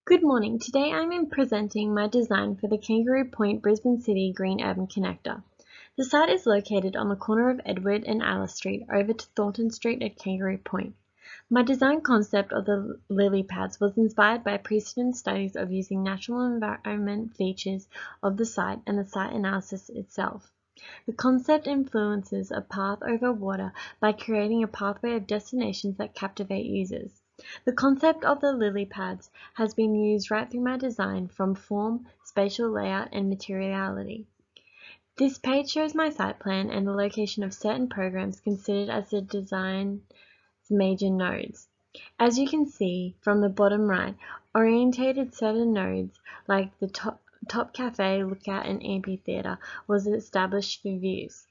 Good morning. Today I'm presenting my design for the Kangaroo Point Brisbane City Green Urban Connector. The site is located on the corner of Edward and Alice Street over to Thornton Street at Kangaroo Point. My design concept of the lily pads was inspired by precedent studies of using natural environment features of the site and the site analysis itself. The concept influences a path over water by creating a pathway of destinations that captivate users. The concept of the lily pads has been used right through my design, from form, spatial layout, and materiality. This page shows my site plan and the location of certain programs considered as the design's major nodes. As you can see from the bottom right, orientated certain nodes like the top cafe, lookout, and amphitheatre was established for views.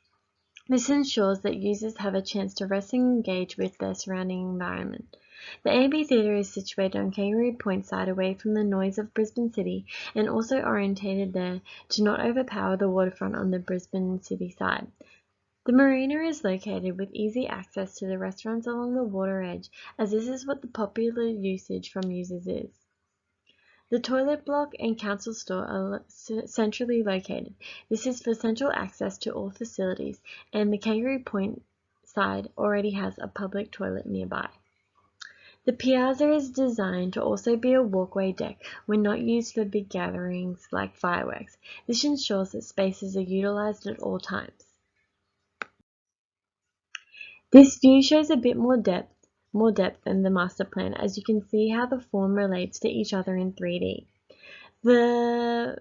This ensures that users have a chance to rest and engage with their surrounding environment. The amphitheatre is situated on Kangaroo Point side away from the noise of Brisbane City and also orientated there to not overpower the waterfront on the Brisbane City side. The marina is located with easy access to the restaurants along the water edge, as this is what the popular usage from users is. The toilet block and council store are centrally located. This is for central access to all facilities, and the Kangaroo Point side already has a public toilet nearby. The piazza is designed to also be a walkway deck when not used for big gatherings like fireworks. This ensures that spaces are utilized at all times. This view shows a bit more depth than the master plan, as you can see how the form relates to each other in 3D. The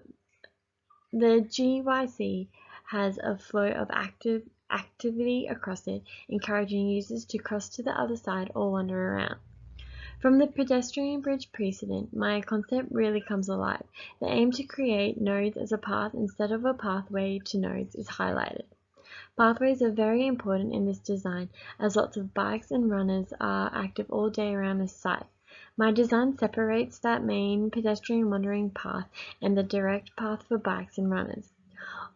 GYC has a flow of activity across it, encouraging users to cross to the other side or wander around. From the pedestrian bridge precedent, my concept really comes alive. The aim to create nodes as a path instead of a pathway to nodes is highlighted. Pathways are very important in this design, as lots of bikes and runners are active all day around this site. My design separates that main pedestrian wandering path and the direct path for bikes and runners.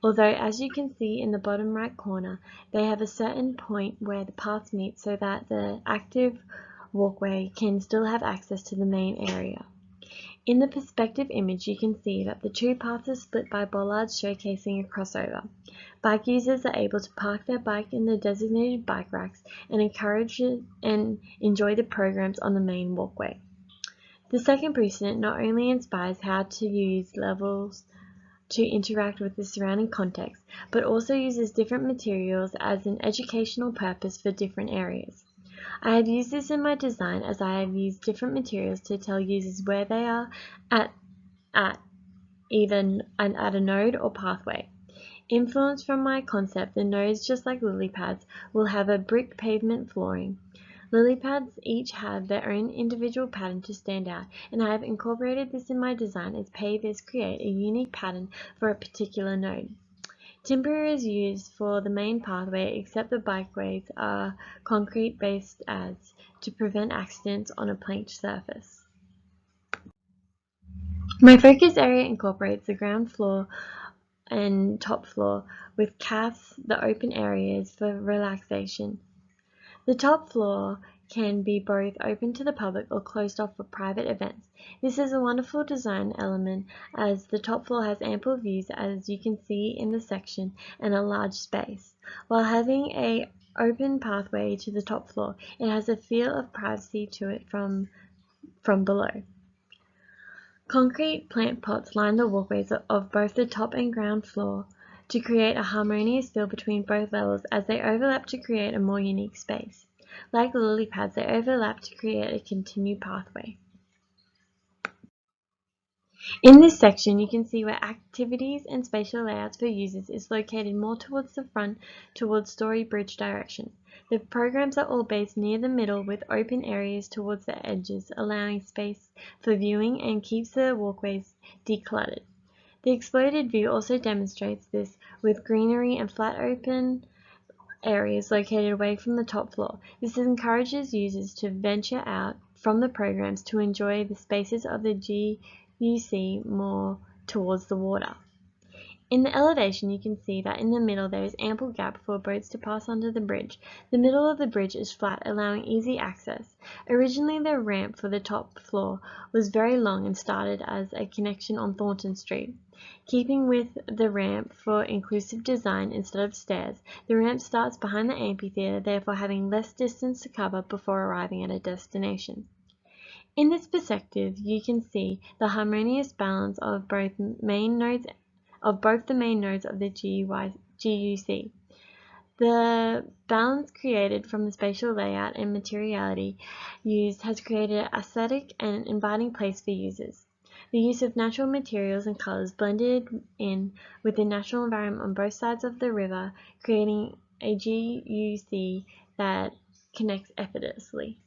Although, as you can see in the bottom right corner, they have a certain point where the paths meet so that the active walkway can still have access to the main area. In the perspective image, you can see that the two paths are split by bollards showcasing a crossover. Bike users are able to park their bike in the designated bike racks and enjoy the programs on the main walkway. The second precedent not only inspires how to use levels to interact with the surrounding context, but also uses different materials as an educational purpose for different areas. I have used this in my design, as I have used different materials to tell users where they are at either at a node or pathway. Influenced from my concept, the nodes, just like lily pads, will have a brick pavement flooring. Lily pads each have their own individual pattern to stand out, and I have incorporated this in my design, as pavers create a unique pattern for a particular node. Timber is used for the main pathway, except the bikeways are concrete-based adds to prevent accidents on a planked surface. My focus area incorporates the ground floor and top floor with CAFs, the open areas for relaxation. The top floor can be both open to the public or closed off for private events. This is a wonderful design element, as the top floor has ample views, as you can see in the section, and a large space. While having an open pathway to the top floor, it has a feel of privacy to it from below. Concrete plant pots line the walkways of both the top and ground floor to create a harmonious feel between both levels, as they overlap to create a more unique space. Like the lily pads, they overlap to create a continued pathway. In this section, you can see where activities and spatial layouts for users is located more towards the front, towards Story Bridge direction. The programs are all based near the middle with open areas towards the edges, allowing space for viewing and keeps the walkways decluttered. The exploded view also demonstrates this, with greenery and flat open areas located away from the top floor. This encourages users to venture out from the programs to enjoy the spaces of the GUC more towards the water. In the elevation, you can see that in the middle there is ample gap for boats to pass under the bridge. The middle of the bridge is flat, allowing easy access. Originally, the ramp for the top floor was very long and started as a connection on Thornton Street. Keeping with the ramp for inclusive design instead of stairs, the ramp starts behind the amphitheater, therefore having less distance to cover before arriving at a destination. In this perspective, you can see the harmonious balance of both the main nodes of the GUC. The balance created from the spatial layout and materiality used has created an aesthetic and inviting place for users. The use of natural materials and colors blended in with the natural environment on both sides of the river, creating a GUC that connects effortlessly.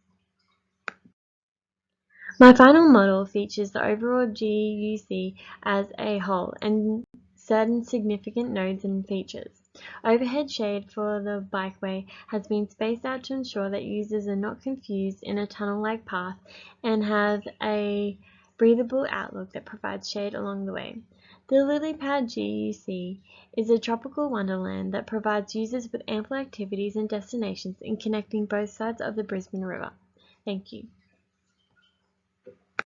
My final model features the overall GUC as a whole and certain significant nodes and features. Overhead shade for the bikeway has been spaced out to ensure that users are not confused in a tunnel-like path and have a breathable outlook that provides shade along the way. The lily pad GUC is a tropical wonderland that provides users with ample activities and destinations in connecting both sides of the Brisbane River. Thank you.